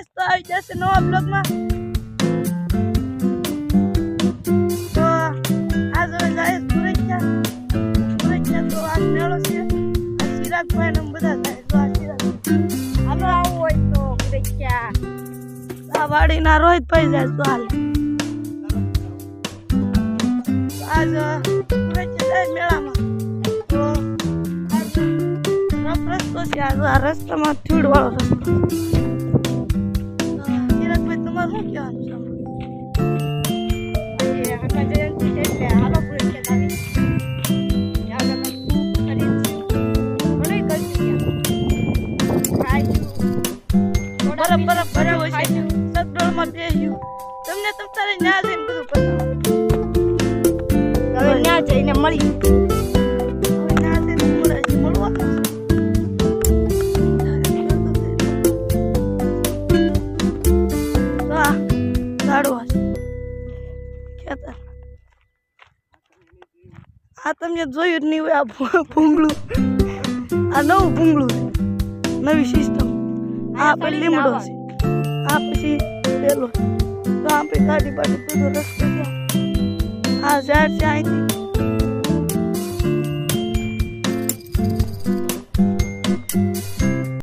guys તો આવી જશે નવા બ્લોગમાં તો આજ હવે ગાઈસ સુરત તો આજ મેળો છે આ ચિરાગભાઈ ને બધા જાય તો આ ચિરાગ હાલો આવું હોય તો સુરત આ વાડીના રોહિતભાઈ જાય તો હાલ આજ સુરત જાય મેળામાં તો આજ રસ્તો છે આ રસ્તામાં થીડ વાળો રસ્તો ચિરાગભાઈ તમારું શું કહેવાનું છે હાલો બરફ ભર્યો છે સગડોળમાં બેસ્યું તમને તમારે ન્યા જઈને બધું પતાવો હવે ન્યા જઈને મળી હવે ન્યા જઈને મળવા ઝાડવા ખેતર આ તમે જોયું જ નહીં હોય આ ભૂંગળું આ નવું ભૂંગળું છે નવી સિસ્ટમ આ પણ લીમડો છે આ પછી પેલો તો આપણે ગાડી બાડી બધો રસ્તો છે આ ઝાડ છે અહીંથી